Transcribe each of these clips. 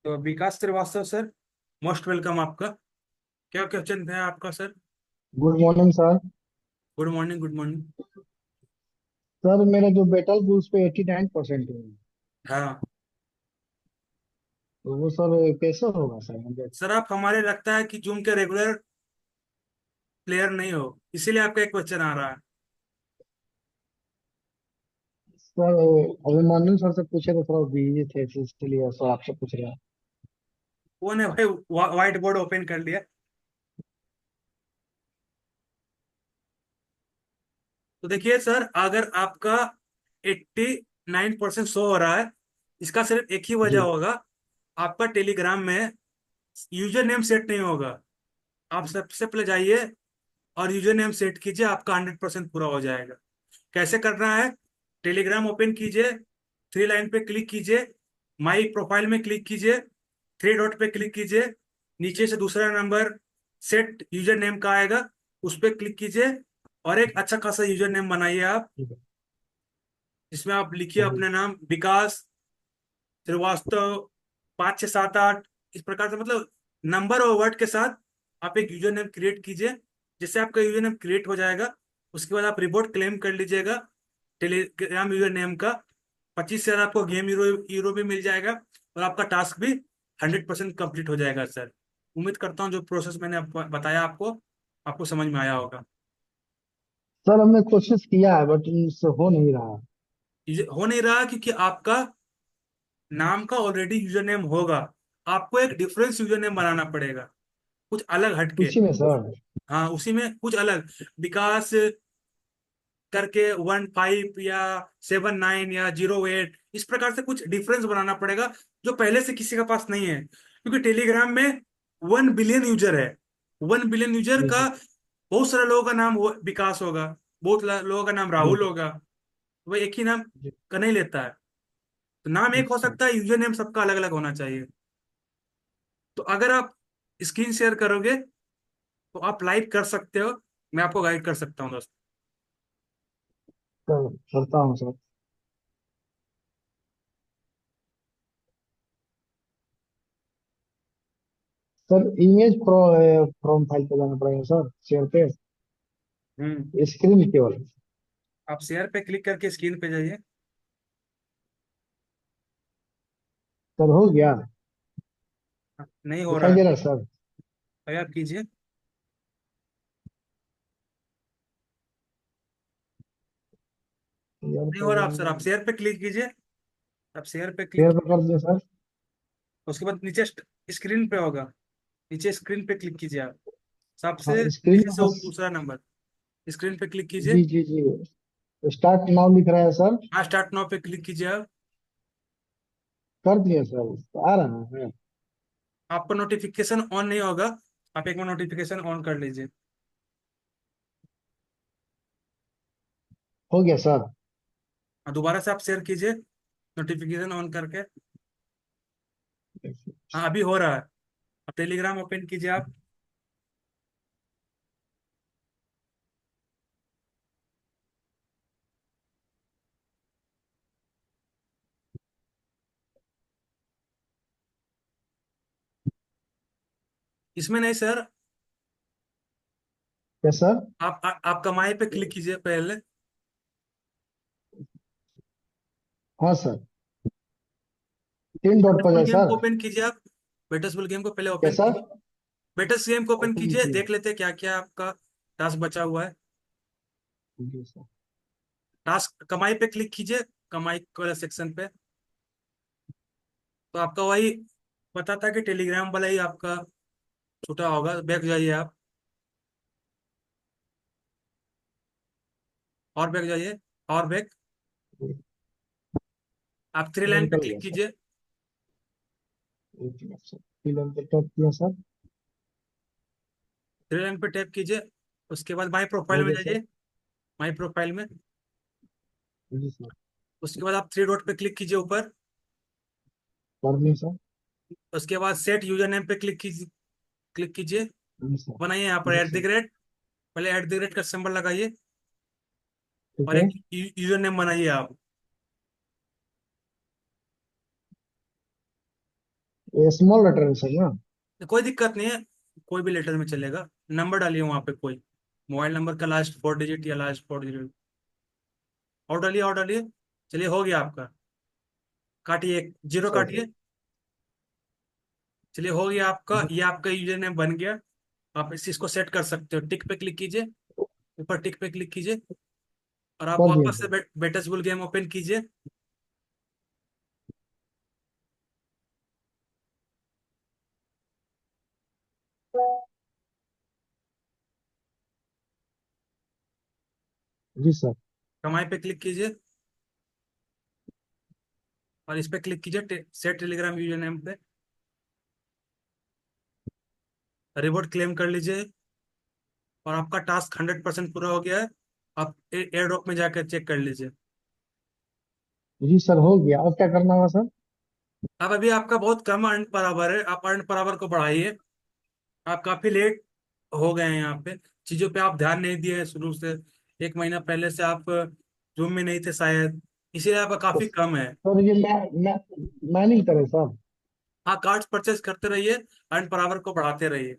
तो विकास Srivastava sir, most welcome आपका। क्या क्वेश्चन है आपका sir? Good morning sir. Good morning, good morning. Sir मेरा जो बेटल बुल उस पे 89% है। हाँ तो वो सर कैसे होगा सर मुझे। सर, आप हमारे लगता है कि जूम के रेगुलर प्लेयर नहीं हो, इसीलिए आपका एक क्वेश्चन आ रहा है। सर अभिमन्यु सर से पूछे तो थोड़ा बिजी थे तो इसलिए सर आपसे पूछ रहे हैं। वो ने भाई व्हाइट बोर्ड ओपन कर लिया। तो देखिए सर, अगर आपका 89% शो हो रहा है, इसका सिर्फ एक ही वजह जी। होगा। आपका टेलीग्राम में यूजर नेम सेट नहीं होगा। आप सबसे पहले जाइए और यूजर नेम सेट कीजिए, आपका 100% पूरा हो जाएगा। कैसे करना है? टेलीग्राम ओपन कीजिए, थ्री लाइन पे क्लिक कीजिए, माई प्रोफाइल में क्लिक कीजिए, थ्री डॉट पे क्लिक कीजिए, नीचे से दूसरा नंबर सेट यूजर नेम का आएगा, उस पर क्लिक कीजिए और एक अच्छा खासा यूजर नेम बनाइए आप। ठीक है। इसमें आप लिखिए जी। अपने नाम, विकास श्रीवास्तव 5678, इस प्रकार से, मतलब नंबर और वर्ड के साथ आप एक यूजर नेम क्रिएट कीजिए। जिससे आपका यूजर नेम क्रिएट हो जाएगा, उसके बाद आप रिवॉर्ड क्लेम कर लीजिएगा टेलीग्राम यूजर नेम का। 25 से आपको गेम यूरो यूरो भी मिल जाएगा और आपका टास्क भी 100% कंप्लीट हो जाएगा सर। उम्मीद करता हूँ जो प्रोसेस मैंने बताया आपको, आपको समझ में आया होगा। सर हमने कोशिश किया है बट इससे हो नहीं रहा। ये हो नहीं रहा क्योंकि आपका नाम का ऑलरेडी यूजर नेम होगा। आपको एक डिफरेंस यूजर नेम बनाना पड़ेगा, कुछ अलग हटके। उसी में सर। हाँ, उसी में कुछ अलग, विकास करके 15 या 79 या 08, इस प्रकार से कुछ डिफरेंस बनाना पड़ेगा जो पहले से किसी के पास नहीं है, क्योंकि टेलीग्राम में 1 बिलियन यूजर है। 1 बिलियन यूजर जी का जी। बहुत सारे लोगों का नाम विकास होगा, बहुत लोगों का नाम जी राहुल होगा। वह एक ही नाम जी। का नहीं लेता है। तो नाम एक हो अच्छा। सकता है, यूजर नेम सबका अलग अलग होना चाहिए। तो अगर आप स्क्रीन शेयर करोगे तो आप लाइव कर सकते हो, मैं आपको गाइड कर सकता हूँ दोस्त। करता हूँ sir. Sir image from file पे जाना पड़ेगा सर शेयर पे। हम्म। स्क्रीन केवल। आप शेयर पे क्लिक करके स्क्रीन पे जाइए। सर हो गया। नहीं हो रहा दिखाई है। दे रहा है सर। अभी आप कीजिए। यार नहीं हो रहा आप सर, आप तो शेयर पे क्लिक कीजिए। आप शेयर पे क्लिक, शेयर पे कर दिया सर। उसके बाद नीचे स्क्रीन पे होगा, नीचे स्क्रीन पे क्लिक कीजिए आप। हाँ सबसे स्क्रीन नीचे में से बस। दूसरा नंबर, स्क्रीन पे क्लिक कीजिए। जी जी जी। स्टार्ट नाउ लिख रहा है सर। हाँ, स्टार्ट नाउ पे क्लिक कीजिए आप। कर दिया सर आ रहा है। आपको नोटिफिकेशन ऑन नहीं होगा, आप एक बार नोटिफिकेशन ऑन कर लीजिए। हो गया सर। हाँ, दोबारा से आप शेयर कीजिए नोटिफिकेशन ऑन करके। हाँ, अभी हो रहा है। अब टेलीग्राम ओपन कीजिए आप। इसमें नहीं सर, क्या सर। आप कमाई पे क्लिक कीजिए पहले। हाँ सर। तीन डॉट पर बेटसबुल जाए गेम सर। को ओपन कीजिए आप। बेटसबुल गेम को पहले क्या ओपन सर। कीजिए। बेटस गेम को ओपन ओपन कीजिए, किया। देख लेते हैं क्या क्या आपका टास्क बचा हुआ है। जी सर। टास्क कमाई पे क्लिक कीजिए, कमाई वाले सेक्शन पे। तो आपका वही पता था कि टेलीग्राम वाला ही आपका छूटा होगा, बैक जाइए आप। और बैक जाइए, और बैक। आप थ्री वो लाइन पे निकल क्लिक गया सर। कीजिए। एक मिनट सर फिल्म पे टैप किया सर। थ्री लाइन पे टैप कीजिए, उसके बाद माई प्रोफाइल हो में गया सर। जाइए। माई प्रोफाइल में, जी सर। उसके बाद आप थ्री डॉट पे क्लिक कीजिए ऊपर। कर दिया सर। उसके बाद सेट यूजर नेम पे क्लिक कीजिए, क्लिक कीजिए। जी सर। बनाइए यहाँ पर जी एट द सर। रेट, पहले एट द रेट का सिंबल लगाइए ठीक और है। एक यूजर नेम बनाइए आप। ये स्मॉल लेटर है सर ना? कोई दिक्कत नहीं है, कोई भी लेटर में चलेगा। नंबर डालिए वहाँ पे कोई, मोबाइल नंबर का लास्ट 4 डिजिट या लास्ट 4 डिजिट। और डालिए। चलिए हो गया आपका। काटिए, जीरो सर काटिए। चलिए हो गया आपका, ये आपका यूजर नेम बन गया। आप इस चीज को सेट कर सकते हो, टिक पे क्लिक कीजिए, ऊपर टिक पे क्लिक कीजिए, और आप कर दिया वापस से सर। बेटसबुल गेम ओपन कीजिए। जी सर। कमाई पे क्लिक कीजिए, और इस पे क्लिक कीजिए सेट टेलीग्राम यूजर नेम पे। रिवॉर्ड क्लेम कर लीजिए, और आपका टास्क 100% पूरा हो गया है। आप एयर ड्रॉप में जाकर चेक कर लीजिए। जी सर, हो गया। अब क्या करना होगा सर? अब अभी आपका बहुत कम अर्न पर आवर है, आप अर्न पर आवर को बढ़ाइए। आप काफी लेट हो गए हैं यहाँ पे, चीजों पे आप ध्यान नहीं दिए हैं शुरू से। 1 महीना पहले से आप रूम में नहीं थे शायद, इसीलिए आपका तो काफी कम है। सर ये मैं नहीं करे सर। हाँ, कार्ड्स परचेज करते रहिए, अर्न पर आवर को बढ़ाते रहिए।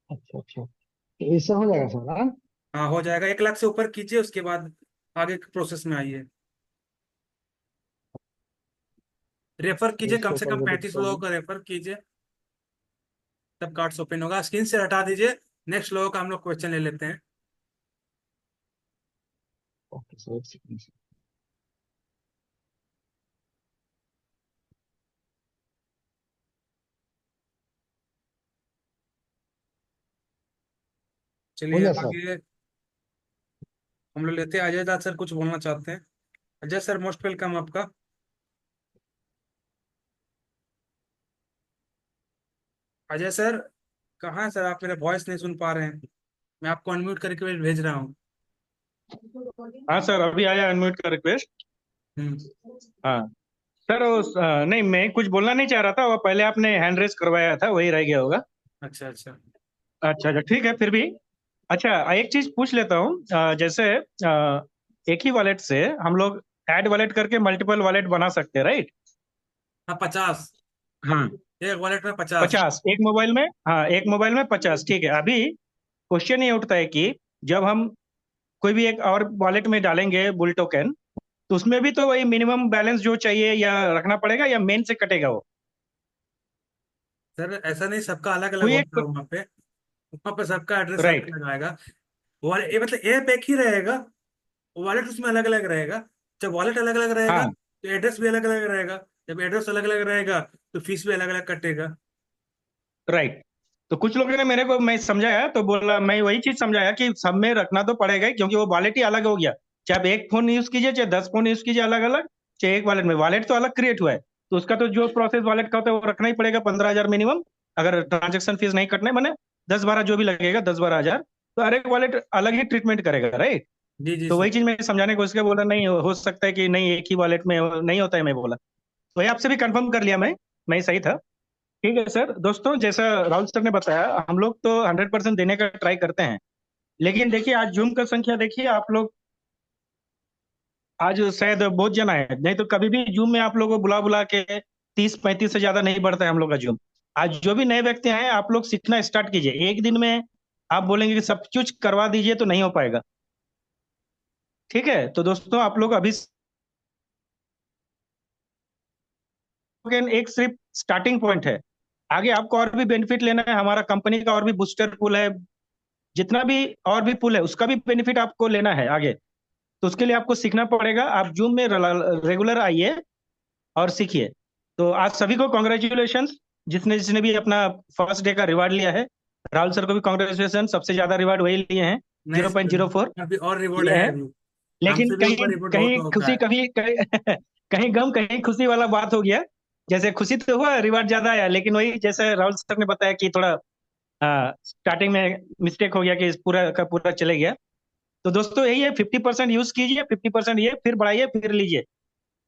अच्छा अच्छा, तो इससे हो जाएगा सर? हाँ। हाँ हो जाएगा, 1 लाख से ऊपर कीजिए, उसके बाद आगे के प्रोसेस में आइए। रेफर कीजिए, कम इसके से ऊपर कम को 35 देखते लोगों हैं। का रेफर कीजिए, तब कार्ड्स ओपन होगा। स्क्रीन से हटा दीजिए। नेक्स्ट लोगों का हम लोग क्वेश्चन ले लेते हैं। ओके सर, एक सेकंड सर। हो चलिए गया सर। आगे हम लोग लेते हैं। अजय दास सर कुछ बोलना चाहते हैं। अजय सर, मोस्ट वेलकम आपका। अजय सर, कहाँ हैं सर आप? मेरा वॉइस नहीं सुन पा रहे हैं, मैं आपको अनम्यूट करके भेज रहा हूँ। हाँ सर, अभी आया अनम्यूट का रिक्वेस्ट। हम्म। हाँ सर, नहीं, मैं कुछ बोलना नहीं चाह रहा था, वो पहले आपने हैंड रेस करवाया था, वही रह गया होगा। अच्छा अच्छा। अच्छा अच्छा, ठीक है फिर भी। अच्छा, एक चीज पूछ लेता हूँ। जैसे एक ही वॉलेट से हम लोग ऐड वॉलेट करके मल्टीपल वॉलेट बना सकते हैं, राइट? हाँ 50, हाँ। एक वॉलेट में 50। 50 एक मोबाइल में, हाँ, एक मोबाइल में 50, ठीक है। अभी क्वेश्चन ये उठता है कि जब हम कोई भी एक और वॉलेट में डालेंगे बुल टोकन, तो उसमें भी तो वही मिनिमम बैलेंस जो चाहिए या रखना पड़ेगा, या मेन से कटेगा वो? सर ऐसा नहीं, सबका अलग अलग कोई होता एक, है वहाँ पे सबका एड्रेस अलग राइट। अलग आएगा। वॉलेट ये मतलब ऐप एक ही रहेगा, वॉलेट उसमें अलग अलग रहेगा। जब वॉलेट अलग अलग रहेगा हाँ, तो एड्रेस भी अलग अलग रहेगा। जब एड्रेस अलग अलग रहेगा तो फीस भी अलग अलग कटेगा। राइट। तो कुछ लोगों ने मेरे को, मैं समझाया तो बोला, मैं वही चीज समझाया कि सब में रखना तो पड़ेगा ही, क्योंकि वो वॉलेट ही अलग हो गया। चाहे आप एक फोन यूज कीजिए, चाहे 10 फोन यूज कीजिए अलग अलग, चाहे एक वॉलेट में, वॉलेट तो अलग क्रिएट हुआ है। तो उसका तो जो प्रोसेस वॉलेट का होता है वो रखना ही पड़ेगा, 15,000 मिनिमम। अगर ट्रांजेक्शन फीस नहीं कटने, मैंने 10-12 जो भी लगेगा, 10-12 हजार, तो हर एक वॉलेट अलग ही ट्रीटमेंट करेगा, राइट? जी जी तो सर। वही चीज मैं समझाने की कोशिश किया, बोला नहीं हो सकता है कि नहीं, एक ही वॉलेट में नहीं होता है, मैं बोला। वही आपसे भी कंफर्म कर लिया मैं सही था। ठीक है सर। दोस्तों, जैसा राहुल सर ने बताया, हम लोग तो 100% देने का ट्राई करते हैं। लेकिन देखिए, आज जूम का संख्या देखिए आप लोग, आज शायद बहुत जन आए, नहीं तो कभी भी जूम में आप लोगों को बुला बुला के 30-35 से ज्यादा नहीं बढ़ता है हम लोग का जूम। आज जो भी नए व्यक्ति आए, आप लोग सीखना स्टार्ट कीजिए। एक दिन में आप बोलेंगे कि सब कुछ करवा दीजिए, तो नहीं हो पाएगा। ठीक है, तो दोस्तों आप लोग अभी एक सिर्फ स्टार्टिंग पॉइंट है। आगे आपको और भी बेनिफिट लेना है, हमारा कंपनी का और भी बूस्टर पूल है, जितना भी और भी पुल है उसका भी बेनिफिट आपको लेना है आगे। तो उसके लिए आपको सीखना पड़ेगा। आप जूम में रेगुलर आइए और सीखिए। तो आज सभी को कॉन्ग्रेचुलेशन, जिसने जिसने भी अपना फर्स्ट डे का रिवार्ड लिया है। राहुल सर को भी कॉन्ग्रेचुलेशन, सबसे ज्यादा रिवार्ड वही लिए हैं, नहीं zero point sir, zero four अभी और रिवॉर्ड लिए है हैं। अभी, लेकिन हमसे भी कहीं ऊपर रिवॉर्ड बहुत कहीं होता खुशी, है। कभी कहीं कहीं गम, कहीं खुशी वाला बात हो गया। जैसे खुशी तो हुआ, रिवार्ड ज्यादा आया, लेकिन वही जैसे राहुल सर ने बताया कि थोड़ा स्टार्टिंग में मिस्टेक हो गया, कि पूरा का पूरा चले गया। तो दोस्तों यही है, 50% यूज कीजिए, 50% ये, फिर बढ़ाइए, फिर लीजिए,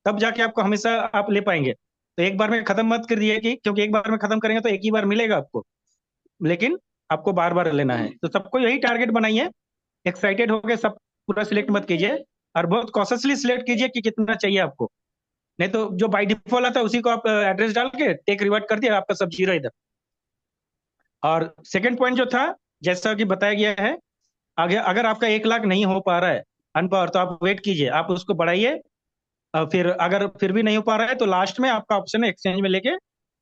तब जाके आपको हमेशा आप ले पाएंगे। तो एक बार में खत्म मत कर दिए, कि क्योंकि एक बार में खत्म करेंगे तो एक ही बार मिलेगा आपको, लेकिन आपको बार बार लेना है। तो सबको यही टारगेट बनाइए, एक्साइटेड होकर सब पूरा सिलेक्ट मत कीजिए, और बहुत कॉशियसली सिलेक्ट कीजिए कि कितना चाहिए आपको। नहीं तो जो बाई डिफॉल्ट आता है उसी को आप एड्रेस डाल के टेक रिवर्ट कर दिया, आपका सब जीरो इधर। और सेकंड पॉइंट जो था, जैसा कि बताया गया है, आगे अगर आपका 1 लाख नहीं हो पा रहा है अनपावर, तो आप वेट कीजिए, आप उसको बढ़ाइए। फिर अगर फिर भी नहीं हो पा रहा है तो लास्ट में आपका ऑप्शन है एक्सचेंज में लेके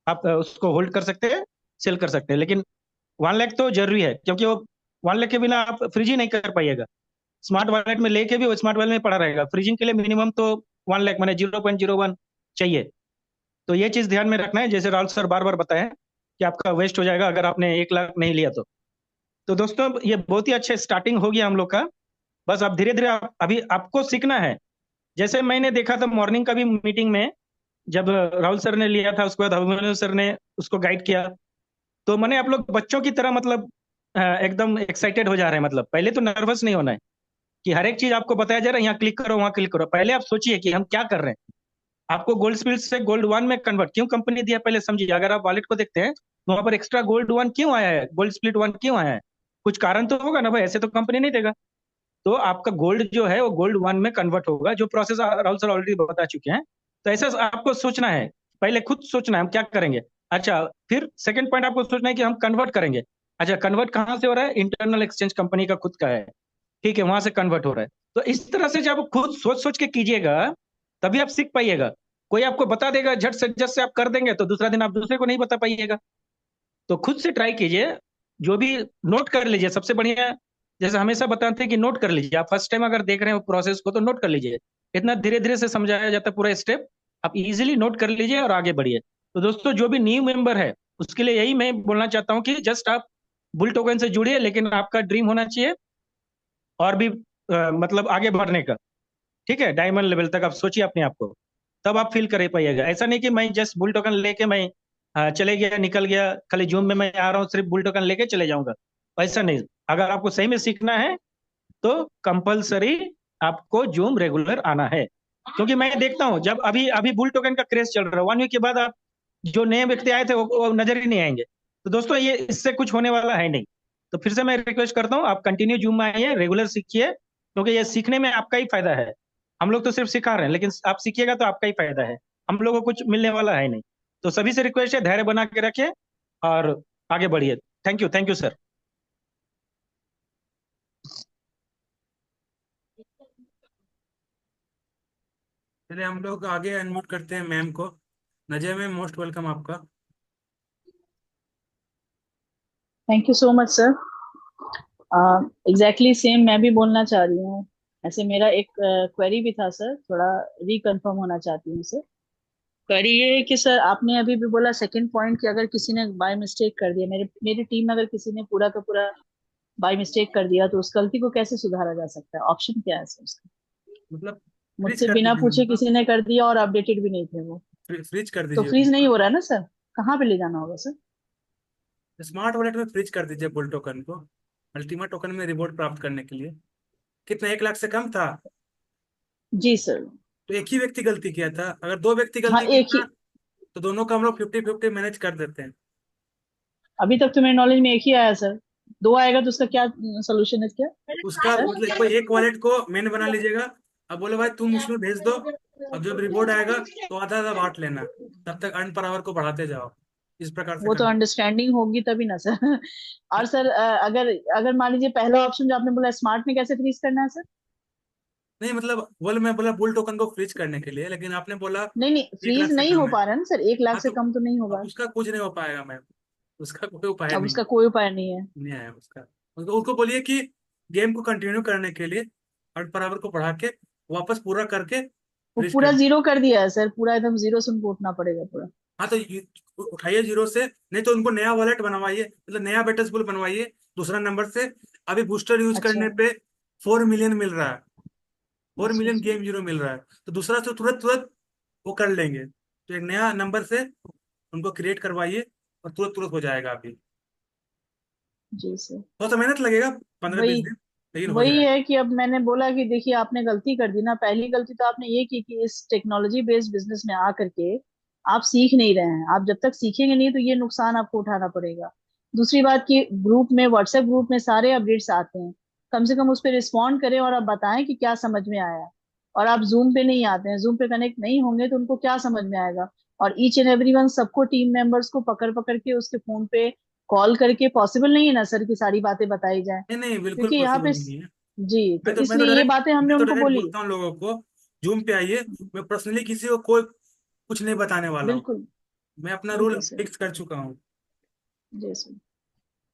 आप उसको होल्ड कर सकते हैं, सेल कर सकते हैं। लेकिन 1 लाख तो जरूरी है, क्योंकि वो 1 लाख के बिना आप फ्रीज ही नहीं कर पाइएगा। स्मार्ट वॉलेट में लेके भी वो स्मार्ट वॉलेट में पड़ा रहेगा। फ्रीजिंग के लिए मिनिमम तो 1 लाख माने 0.01 चाहिए। तो ये चीज ध्यान में रखना है, जैसे राहुल सर बार बार बताए कि आपका वेस्ट हो जाएगा अगर आपने 1 लाख नहीं लिया तो दोस्तों ये बहुत ही अच्छे स्टार्टिंग हो गया हम लोग का। बस आप धीरे धीरे अभी आपको सीखना है। जैसे मैंने देखा था मॉर्निंग का भी मीटिंग में, जब राहुल सर ने लिया था, उसके बाद अभिमन्यु सर ने उसको गाइड किया, तो मैंने आप लोग बच्चों की तरह मतलब एकदम एक्साइटेड हो जा रहे हैं। मतलब पहले तो नर्वस नहीं होना है कि हर एक चीज आपको बताया जा रहा है, यहाँ क्लिक करो वहां क्लिक करो। पहले आप सोचिए कि हम क्या कर रहे हैं। आपको गोल्ड स्पिल से गोल्ड वन में कन्वर्ट क्यों कंपनी दिया, पहले समझिए। अगर आप वॉलेट को देखते हैं तो वहां पर एक्स्ट्रा गोल्ड वन क्यों आया है, गोल्ड स्प्लिट वन क्यों आया है? कुछ कारण तो होगा ना भाई, ऐसे तो कंपनी नहीं देगा। तो आपका गोल्ड जो है वो गोल्ड वन में कन्वर्ट होगा, जो प्रोसेस राहुल सर ऑलरेडी बता चुके हैं। तो ऐसा आपको सोचना है, पहले खुद सोचना है हम क्या करेंगे। अच्छा, फिर सेकंड पॉइंट आपको सोचना है कि हम कन्वर्ट करेंगे। अच्छा, कन्वर्ट कहाँ से हो रहा है? इंटरनल एक्सचेंज कंपनी का खुद का है, ठीक है, वहां से कन्वर्ट हो रहा है। तो इस तरह से जब खुद सोच सोच के कीजिएगा तभी आप सीख पाइएगा। कोई आपको बता देगा झट से झट से आप कर देंगे तो दूसरा दिन आप दूसरे को नहीं बता पाइएगा। तो खुद से ट्राई कीजिए, जो भी नोट कर लीजिए सबसे बढ़िया। जैसे हमेशा बताते हैं कि नोट कर लीजिए, आप फर्स्ट टाइम अगर देख रहे हो प्रोसेस को तो नोट कर लीजिए। इतना धीरे धीरे से समझाया जाता है पूरा स्टेप, आप इजीली नोट कर लीजिए और आगे बढ़िए। तो दोस्तों जो भी न्यू मेंबर है उसके लिए यही मैं बोलना चाहता हूँ कि जस्ट आप बुल टोकन से जुड़िए, लेकिन आपका ड्रीम होना चाहिए और भी मतलब आगे बढ़ने का। ठीक है, डायमंड लेवल तक आप सोचिए अपने आप को, तब आप फील कर पाइएगा। ऐसा नहीं कि मैं जस्ट बुल टोकन लेके मैं चले गया निकल गया, खाली जूम में मैं आ रहा हूँ सिर्फ बुल टोकन लेके चले जाऊंगा, ऐसा नहीं। अगर आपको सही में सीखना है तो कंपलसरी आपको जूम रेगुलर आना है। क्योंकि मैं देखता हूँ जब अभी अभी बुल टोकन का क्रेज चल रहा है, 1 वीक के बाद आप जो नए व्यक्ति आए थे वो नजर ही नहीं आएंगे। तो दोस्तों ये इससे कुछ होने वाला है नहीं। तो फिर से मैं रिक्वेस्ट करता हूँ, आप कंटिन्यू जूम में आइए, रेगुलर सीखिए, क्योंकि ये सीखने में आपका ही फायदा है। हम लोग तो सिर्फ सिखा रहे हैं, लेकिन आप सीखिएगा तो आपका ही फायदा है, हम लोगों को कुछ मिलने वाला है नहीं। तो सभी से रिक्वेस्ट है, धैर्य बना के रखिए और आगे बढ़िए। Thank you sir. चलिए हम लोग आगे अनम्यूट करते हैं मैम को। नजर मैम, मोस्ट वेलकम आपका। Thank you so much sir. Exactly same मैं भी बोलना चाह रही हूँ। ऐसे मेरा एक क्वेरी भी था सर, थोड़ा रिकन्फर्म होना चाहती हूँ सर। क्वेरी ये है कि सर आपने अभी भी बोला सेकंड पॉइंट कि अगर किसी ने बाय मिस्टेक कर दिया, मेरे मेरी टीम में अगर किसी ने पूरा का पूरा बाय मिस्टेक कर दिया तो उस गलती को कैसे सुधारा जा सकता है? ऑप्शन क्या है सर उसका? मतलब फ्रीज मुझसे कर बिना दीजिए पूछे उनको। किसी ने कर दिया और अपडेटेड भी नहीं थे वो, फ्रीज कर तो दीजिए फ्रीज नहीं उनको। हो रहा है ना सर? कहाँ पे ले जाना होगा सर? स्मार्ट वॉलेट में फ्रीज कर दीजिए बुल टोकन को, अल्टीमेट टोकन में रिवॉर्ड प्राप्त करने के लिए। कितना, 1 लाख से कम था? जी सर। तो एक ही व्यक्ति गलती किया था, अगर 2 व्यक्ति हाँ गलती एक किया ही, था तो दोनों का हम लोग 50-50 मैनेज कर देते हैं। अभी तक तो मेरे नॉलेज में एक ही आया सर। दो आएगा तो उसका क्या सोल्यूशन है क्या उसका सर? मतलब कोई एक वॉलेट को मेन बना लीजिएगा। अब बोले भाई तुम उसमें भेज दो, अब जब रिवॉर्ड आएगा तो आधा आधा बांट लेना, तब तक अर्न पर आवर को बढ़ाते जाओ। इस प्रकार से वो तो करना। अंडरस्टैंडिंग होगी तभी ना सर। और सर अगर अगर मान लीजिए पहला ऑप्शन जो आपने बोला स्मार्ट में कैसे फ्रीज करना है सर? नहीं मतलब बोले, मैं बोला बुल टोकन को फ्रीज करने के लिए, लेकिन आपने बोला नहीं नहीं, 1 लाख फ्रीज से नहीं हो कम है। पा रहा है ना सर, 1 लाख हाँ से तो कम तो नहीं अब होगा। उसका कुछ नहीं हो पाएगा मैम, उसका कोई उपाय अब नहीं उसका है। कोई उपाय नहीं है। नहीं आया उसका। उनको बोलिए कि गेम को कंटिन्यू करने के लिए अर्न पर आवर को बढ़ा के वापस पूरा करके वो फ्रीज पूरा कर। जीरो कर दिया है सर, पूरा एकदम जीरो से उनको उठना पड़ेगा पूरा। हाँ तो उठाइए जीरो से, नहीं तो उनको नया वॉलेट बनवाइए, मतलब नया बेटस बुल बनवाइए दूसरा नंबर से। अभी बूस्टर यूज अच्छा करने पे 4 मिलियन मिल रहा है, फोर अच्छा मिलियन अच्छा। गेम जीरो मिल रहा है। तो दूसरा से तुरंत तुरंत वो कर लेंगे, तो एक नया नंबर से उनको क्रिएट करवाइए और तुरंत तुरंत हो जाएगा। अभी जी सर। थोड़ा सा मेहनत लगेगा, 15-20 वही दिन, लेकिन हो वही जाएगा। है कि अब मैंने बोला कि देखिए आपने गलती कर दी ना। पहली गलती तो आपने ये की कि इस टेक्नोलॉजी बेस्ड बिजनेस में आ करके आप सीख नहीं रहे हैं। आप जब तक सीखेंगे नहीं तो ये नुकसान आपको उठाना पड़ेगा। दूसरी बात कि ग्रुप में, व्हाट्सएप ग्रुप में सारे अपडेट्स आते हैं, कम से कम उस पर रिस्पॉन्ड करें और आप बताएं कि क्या समझ में आया। और आप जूम पे नहीं आते हैं, जूम पे कनेक्ट नहीं होंगे तो उनको क्या समझ में आएगा। और ईच एंड एवरी वन, सबको टीम मेंबर्स को पकड़ पकड़ के उसके फोन पे कॉल करके पॉसिबल नहीं है ना सर कि सारी बातें बताई जाए, नहीं नहीं, बिल्कुल क्योंकि यहाँ पॉसिबल पे नहीं है। जी, तो मैं तो इसलिए ये डायरेक्ट बातें हमने मैं तो उनको डायरेक्ट बोली। बोलता हूँ लोगों को, जूम पे आइए। मैं पर्सनली किसी को कोई कुछ नहीं बताने वाला हूँ। बिल्कुल मैं अपना रूल बिल्कुल सर। फिक्स कर चुका हूँ। जी सर।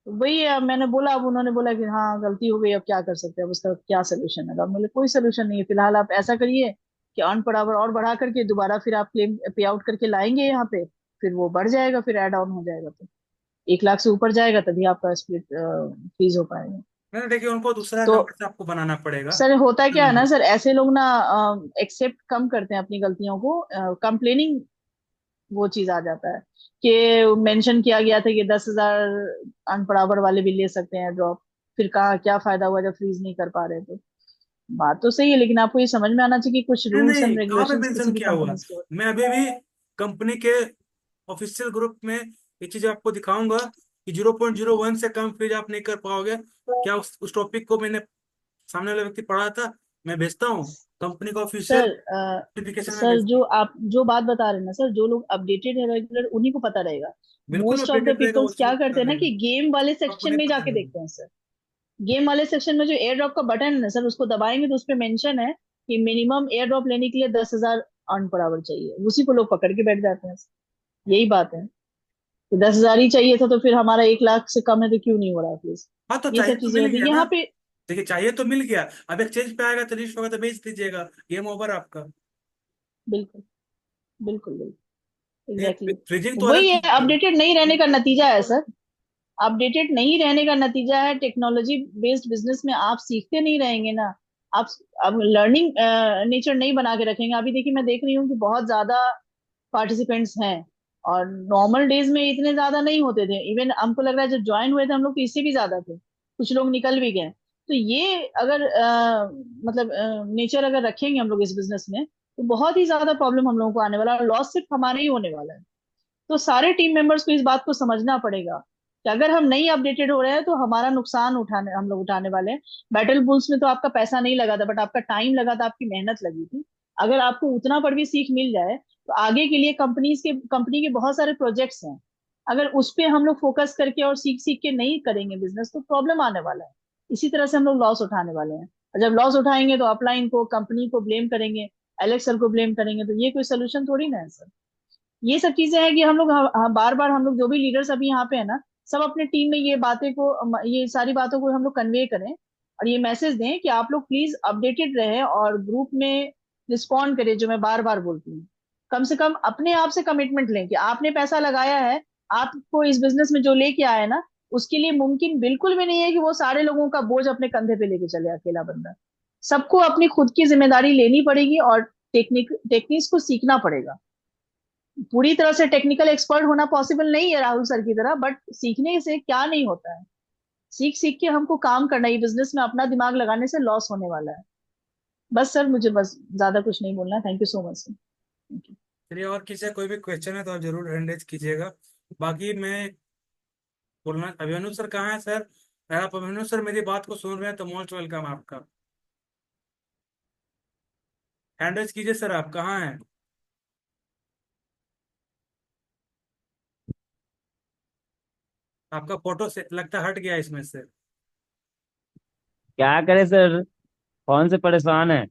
तो वही है, अब मैंने बोला, अब उन्होंने बोला कि हाँ गलती हो गई, अब क्या कर सकते हैं, अब उसका क्या सोल्यूशन है। तो अब मेरे कोई सोल्यूशन नहीं है फिलहाल। आप ऐसा करिए कि अर्न पर आवर और बढ़ा करके दोबारा फिर आप क्लेम पे आउट करके लाएंगे यहाँ पे, फिर वो बढ़ जाएगा, फिर ऐड ऑन हो जाएगा, तो 1 लाख से ऊपर जाएगा तभी आपका स्प्लिट फीस हो पाएगा। मैंने देखिए, उनको दूसरा तो नंबर से आपको बनाना पड़ेगा। सर होता क्या है ना नंबर से। सर, ऐसे लोग ना एक्सेप्ट कम करते हैं अपनी गलतियों को, कंप्लेनिंग वो चीज आ जाता है कि मेंशन किया गया था कि 10,000 अनपढ़ावर वाले भी ले सकते हैं ड्रॉप, फिर कहा क्या फायदा हुआ जब फ्रीज नहीं कर पा रहे थे। बात तो सही है, लेकिन आपको ये समझ में आना चाहिए कि कुछ नहीं रूल्स नहीं, एंड कहाँ पे रेगुलेशंस किसी मेंशन भी किया हुआ? कंपनी के होते मैं अभी भी कंपनी के ऑफिशियल ग्रुप में ये चीज आपको दिखाऊंगा कि 0.01 से कम फीस आप नहीं कर पाओगे। क्या उस टॉपिक को मैंने सामने वाला व्यक्ति पढ़ा था? मैं भेजता हूँ कंपनी का हैं। ऑफिशियल सर नोटिफिकेशन में सर भेजता जो हूँ। आप जो बात बता रहे हैं ना सर, जो लोग अपडेटेड है रेगुलर उन्हीं को पता रहेगा। बिल्कुल मोस्ट ऑफ द अपडेटेड रहेगा, वो पीपल्स चीज क्या पता करते हैं ना रहेगा। कि गेम वाले आपको सेक्शन नहीं में पता जाके रहेगा। देखते हैं सर। गेम वाले सेक्शन में जो एयर ड्रॉप का बटन है ना सर, उसको दबाएंगे तो उस पर मेंशन है कि मिनिमम एयर ड्रॉप लेने के लिए 10,000 अर्न पर आवर चाहिए, उसी को लोग पकड़ के बैठ जाते हैं। यही बात है। तो 10,000 ही चाहिए था तो फिर हमारा 1 लाख से कम है तो क्यों नहीं हो रहा है प्लीज। हाँ, तो ये चाहिए सब तो चीजें मिल होती गया है ना। यहाँ पे। देखिए, चाहिए तो मिल गया। अब एक्सचेंज पे आएगा तो लिस्ट होगा तो बेच दीजिएगा। गेम ओवर आपका। बिल्कुल बिल्कुल बिल्कुल एग्जैक्टली फ्रीजिंग तो exactly. अलग वही है, चीज होती है। अपडेटेड नहीं रहने का नतीजा है सर। अपडेटेड नहीं रहने का नतीजा है, टेक्नोलॉजी बेस्ड बिजनेस में आप सीखते नहीं रहेंगे ना। आप अब लर्निंग नेचर नहीं बना के रखेंगे। अभी देखिए, मैं देख रही हूँ कि बहुत ज्यादा पार्टिसिपेंट्स हैं, और नॉर्मल डेज में इतने ज्यादा नहीं होते थे। इवन हमको लग रहा है जब ज्वाइन हुए थे हम लोग तो इससे भी ज्यादा थे, कुछ लोग निकल भी गए। तो ये अगर मतलब नेचर अगर रखेंगे हम लोग इस बिजनेस में, तो बहुत ही ज्यादा प्रॉब्लम हम लोगों को आने वाला है, और लॉस सिर्फ हमारा ही होने वाला है। तो सारे टीम मेंबर्स को इस बात को समझना पड़ेगा कि अगर हम नहीं अपडेटेड हो रहे हैं तो हमारा नुकसान उठाने हम लोग उठाने वाले हैं। बैटल बुल्स में तो आपका पैसा नहीं लगा था, बट आपका टाइम लगा था, आपकी मेहनत लगी थी। अगर आपको उतना पर भी सीख मिल जाए तो आगे के लिए कंपनी के बहुत सारे प्रोजेक्ट्स हैं। अगर उस पे हम लोग फोकस करके और सीख सीख के नहीं करेंगे बिजनेस तो प्रॉब्लम आने वाला है। इसी तरह से हम लोग लॉस उठाने वाले हैं, और जब लॉस उठाएंगे तो अपलाइन को, कंपनी को ब्लेम करेंगे, एलेक्स सर को ब्लेम करेंगे, तो ये कोई सोल्यूशन थोड़ी ना है सर। ये सब चीजें हैं कि हम लोग बार बार हम लोग जो भी लीडर्स अभी यहाँ पे है ना, सब अपने टीम में ये बातें को ये सारी बातों को हम लोग कन्वे करें, और ये मैसेज दें कि आप लोग प्लीज अपडेटेड रहें और ग्रुप में रिस्पॉन्ड करें, जो मैं बार बार बोलती हूँ। कम से कम अपने आप से कमिटमेंट लें कि आपने पैसा लगाया है, आपको इस बिजनेस में जो लेके आया है ना, उसके लिए मुमकिन बिल्कुल भी नहीं है कि वो सारे लोगों का बोझ अपने कंधे पे लेके चले अकेला बंदा। सबको अपनी खुद की जिम्मेदारी लेनी पड़ेगी, और टेक्निक्स को सीखना पड़ेगा। पूरी तरह से टेक्निकल एक्सपर्ट होना पॉसिबल नहीं है राहुल सर की तरह, बट सीखने से क्या नहीं होता है। सीख सीख के हमको काम करना है, बिजनेस में अपना दिमाग लगाने से लॉस होने वाला है। बस सर, मुझे बस ज्यादा कुछ नहीं बोलना। Thank you so much sir. Thank you. चलिए, और किसी का कोई भी क्वेश्चन है तो आप जरूर हैंड रेज कीजिएगा। बाकी मैं बोलना, अभिमन्यु सर कहाँ है सर? अगर आप अभिमन्यु सर मेरी बात को सुन रहे हैं तो मोस्ट वेलकम आपका। हैंड रेज कीजिए सर, आप कहाँ हैं? आपका फोटो से लगता हट गया इसमें से। क्या करे सर, फोन से परेशान है।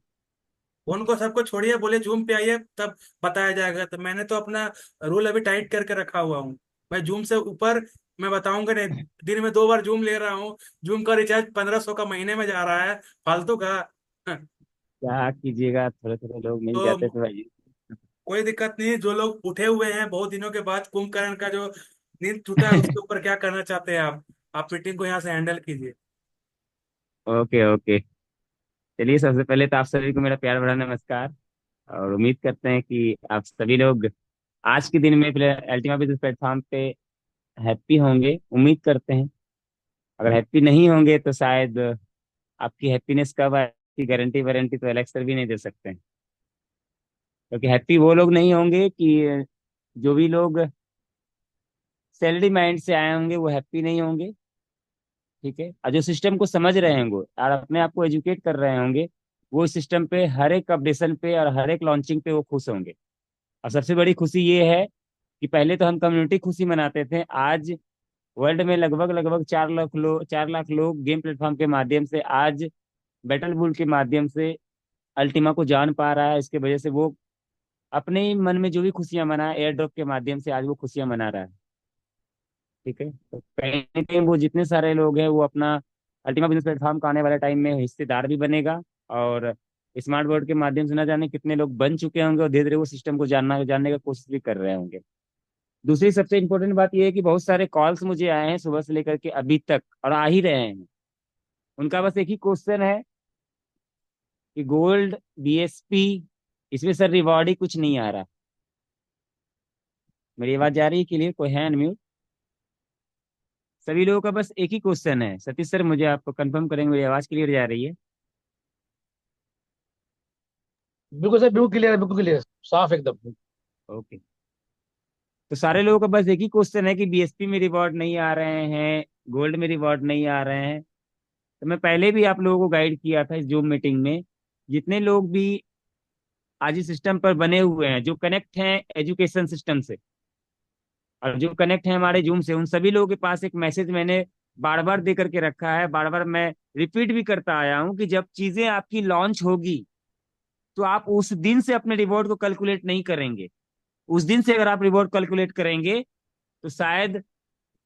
उनको सबको छोड़िए, बोले जूम पे आइए तब बताया जाएगा। तो मैंने तो अपना रूल अभी टाइट करके रखा हुआ हूँ। मैं जूम से ऊपर मैं बताऊंगा नहीं। दिन में 2 बार जूम ले रहा हूँ। जूम का रिचार्ज 1500 का महीने में जा रहा है, फालतू का। क्या कीजिएगा, थोड़े थोड़े लोग मिल तो जाते तो भाई। कोई दिक्कत नहीं है। जो लोग उठे हुए हैं बहुत दिनों के बाद, कुंभकर्ण का जो नींद टूटा है उसके ऊपर क्या करना चाहते हैं आप मीटिंग को यहाँ से हैंडल कीजिए। Okay okay. चलिए, सबसे पहले तो आप सभी को मेरा प्यार भरा नमस्कार। और उम्मीद करते हैं कि आप सभी लोग आज के दिन में अल्टीमा बिजनेस प्लेटफॉर्म पे हैप्पी होंगे, उम्मीद करते हैं। अगर हैप्पी नहीं होंगे तो शायद आपकी हैप्पीनेस कब आएगी, गारंटी वारंटी तो एलेक्स सर भी नहीं दे सकते हैं। क्योंकि हैप्पी वो लोग नहीं होंगे कि जो भी लोग सैलरी माइंड से आए होंगे वो हैप्पी नहीं होंगे। ठीक है, और जो सिस्टम को समझ रहे होंगे और अपने आप को एजुकेट कर रहे होंगे वो इस सिस्टम पे हर एक अपडेशन पे और हर एक लॉन्चिंग पे वो खुश होंगे। और सबसे बड़ी खुशी ये है कि पहले तो हम कम्युनिटी खुशी मनाते थे, आज वर्ल्ड में लगभग लगभग 4 लाख लोग गेम प्लेटफॉर्म के माध्यम से आज बैटल बुल के माध्यम से अल्टीमा को जान पा रहा है। इसके वजह से वो अपने ही मन में जो भी खुशियां मना एयर ड्रॉप के माध्यम से आज वो खुशियां मना रहा है। ठीक है, तो कहीं ना कहीं वो जितने सारे लोग हैं वो अपना अल्टीमा बिजनेस प्लेटफॉर्म का आने वाले टाइम में हिस्सेदार भी बनेगा। और स्मार्ट बोर्ड के माध्यम से ना जाने कितने लोग बन चुके होंगे और धीरे धीरे वो सिस्टम को जानने का कोशिश भी कर रहे होंगे। दूसरी सबसे इंपॉर्टेंट बात यह है कि बहुत सारे कॉल्स मुझे आए हैं सुबह से लेकर के अभी तक और आ ही रहे हैं। उनका बस एक ही क्वेश्चन है कि गोल्ड, बीएसपी, इसमें सर रिवॉर्ड ही कुछ नहीं आ रहा। मेरी आवाज जा रही है क्लियर? कोई है अनम्यूट? सभी लोगों का बस एक ही क्वेश्चन है। सतीश सर मुझे आप कंफर्म करेंगे मेरी आवाज क्लियर जा रही है? बिल्कुल सर, बिल्कुल क्लियर है, बिल्कुल क्लियर, साफ एकदम। ओके, तो सारे लोगों का बस एक ही क्वेश्चन है कि बीएसपी में रिवॉर्ड नहीं आ रहे हैं, गोल्ड में रिवॉर्ड नहीं आ रहे हैं। तो मैं पहले भी आप लोगों को गाइड किया था इस जूम मीटिंग में, जितने लोग भी आज इस सिस्टम पर बने हुए हैं, जो कनेक्ट हैं एजुकेशन सिस्टम से और जो कनेक्ट है हमारे जूम से, उन सभी लोगों के पास एक मैसेज मैंने बार बार दे करके रखा है। बार बार मैं रिपीट भी करता आया हूं कि जब चीजें आपकी लॉन्च होगी तो आप उस दिन से अपने रिवॉर्ड को कैलकुलेट नहीं करेंगे। उस दिन से अगर आप रिवॉर्ड कैलकुलेट करेंगे तो शायद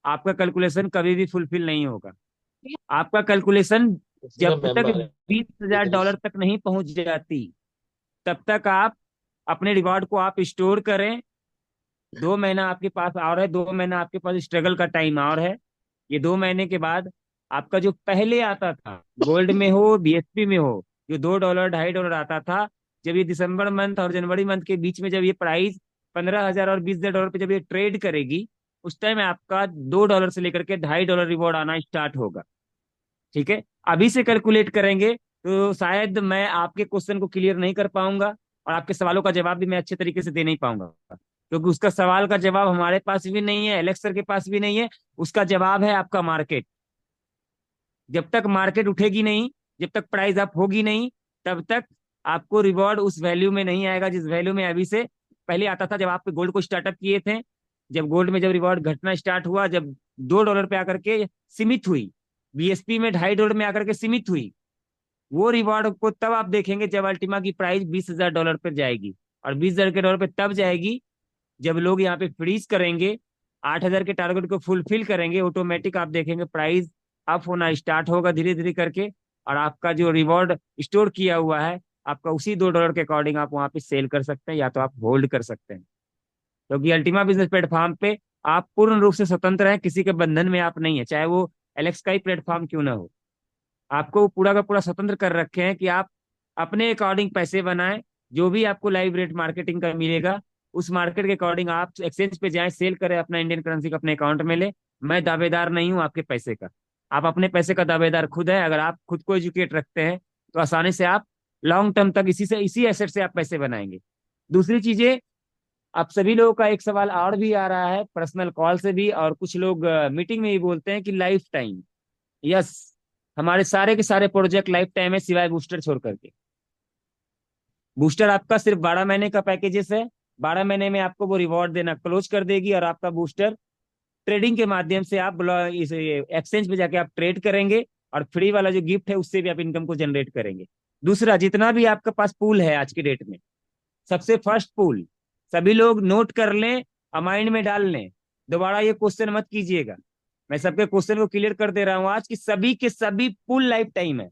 आपका कैलकुलेशन कभी भी फुलफिल नहीं होगा। आपका कैलकुलेशन जब तक मेंबर है। 20,000 डॉलर तक नहीं पहुंच जाती तब तक आप अपने रिवॉर्ड को आप स्टोर करें। 2 महीना आपके पास और है, 2 महीना आपके पास स्ट्रगल का टाइम और है। ये 2 महीने के बाद आपका जो पहले आता था, गोल्ड में हो बीएसपी में हो, जो $2 $2.5 आता था, जब ये दिसंबर मंथ और जनवरी मंथ के बीच में जब ये प्राइस 15,000 और 20,000 पे जब ये ट्रेड करेगी, उस टाइम आपका $2 से लेकर के $2.5 रिवॉर्ड आना स्टार्ट होगा। ठीक है, अभी से कैलकुलेट करेंगे तो शायद मैं आपके क्वेश्चन को क्लियर नहीं कर पाऊंगा और आपके सवालों का जवाब भी मैं अच्छे तरीके से दे नहीं पाऊंगा, क्योंकि उसका सवाल का जवाब हमारे पास भी नहीं है, एलेक्स सर के पास भी नहीं है। उसका जवाब है आपका मार्केट। जब तक मार्केट उठेगी नहीं, जब तक प्राइस अप होगी नहीं, तब तक आपको रिवॉर्ड उस वैल्यू में नहीं आएगा जिस वैल्यू में अभी से पहले आता था, जब आप गोल्ड को स्टार्टअप किए थे। जब गोल्ड में जब रिवॉर्ड घटना स्टार्ट हुआ, जब $2 पे आकर के सीमित हुई, बीएसपी में $2.5 में आकर के सीमित हुई, वो रिवॉर्ड को तब आप देखेंगे जब अल्टीमा की प्राइस $20,000 पर जाएगी। और $20,000 पे तब जाएगी जब लोग यहाँ पे फ्रीज करेंगे, 8,000 के टारगेट को फुलफिल करेंगे, ऑटोमेटिक आप देखेंगे प्राइस अप होना स्टार्ट होगा धीरे धीरे करके। और आपका जो रिवॉर्ड स्टोर किया हुआ है, आपका उसी $2 के अकॉर्डिंग आप वहां पे सेल कर सकते हैं या तो आप होल्ड कर सकते हैं। क्योंकि अल्टीमा बिजनेस प्लेटफॉर्म पे आप पूर्ण रूप से स्वतंत्र हैं, किसी के बंधन में आप नहीं है, चाहे वो एलेक्स का ही प्लेटफॉर्म क्यों ना हो। आपको पूरा का पूरा स्वतंत्र कर रखे हैं कि आप अपने अकॉर्डिंग पैसे बनाएं। जो भी आपको लाइव रेट मार्केटिंग का मिलेगा, उस मार्केट के अकॉर्डिंग आप एक्सचेंज पे जाएं, सेल करें, अपना इंडियन करेंसी को अपने अकाउंट में ले। मैं दावेदार नहीं हूं आपके पैसे का, आप अपने पैसे का दावेदार खुद है। अगर आप खुद को एजुकेट रखते हैं तो आसानी से आप लॉन्ग टर्म तक इसी एसेट से आप पैसे बनाएंगे। दूसरी चीजें, आप सभी लोगों का एक सवाल और भी आ रहा है पर्सनल कॉल से भी, और कुछ लोग मीटिंग में भी बोलते हैं कि लाइफ टाइम। यस, हमारे सारे के सारे प्रोजेक्ट लाइफ टाइम है सिवाय बूस्टर छोड़ करके। बूस्टर आपका सिर्फ 12 महीने का पैकेजेस है। 12 महीने में आपको वो रिवॉर्ड देना क्लोज कर देगी और आपका बूस्टर ट्रेडिंग के माध्यम से आप इस एक्सचेंज पे जाके आप ट्रेड करेंगे और फ्री वाला जो गिफ्ट है उससे भी आप इनकम को जनरेट करेंगे। दूसरा, जितना भी आपके पास पूल है आज की डेट में, सबसे फर्स्ट पूल सभी लोग नोट कर लें और माइंड में डाल लें। दोबारा ये क्वेश्चन मत कीजिएगा, मैं सबके क्वेश्चन को क्लियर कर दे रहा हूं आज कि सभी के सभी पूल लाइफ टाइम है।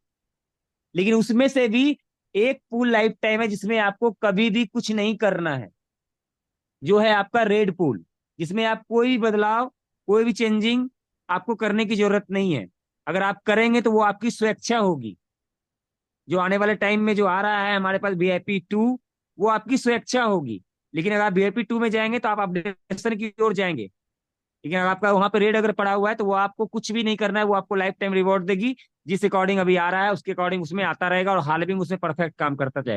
लेकिन उसमें से भी एक पूल लाइफ टाइम है जिसमें आपको कभी भी कुछ नहीं करना है, जो है आपका रेड पूल, जिसमें आप कोई भी बदलाव, कोई भी चेंजिंग आपको करने की जरूरत नहीं है। अगर आप करेंगे तो वो आपकी स्वेच्छा होगी। जो आने वाले टाइम में जो आ रहा है हमारे पास VIP 2, वो आपकी स्वेच्छा होगी। लेकिन अगर आप VIP 2 में जाएंगे तो आप अपडेशन की ओर जाएंगे। लेकिन अगर आपका वहां पर रेड अगर पड़ा हुआ है तो वो आपको कुछ भी नहीं करना है, वो आपको लाइफ टाइम रिवॉर्ड देगी। जिस अकॉर्डिंग अभी आ रहा है उसके अकॉर्डिंग उसमें आता रहेगा और हाल भी उसमें परफेक्ट काम करता जाएगा।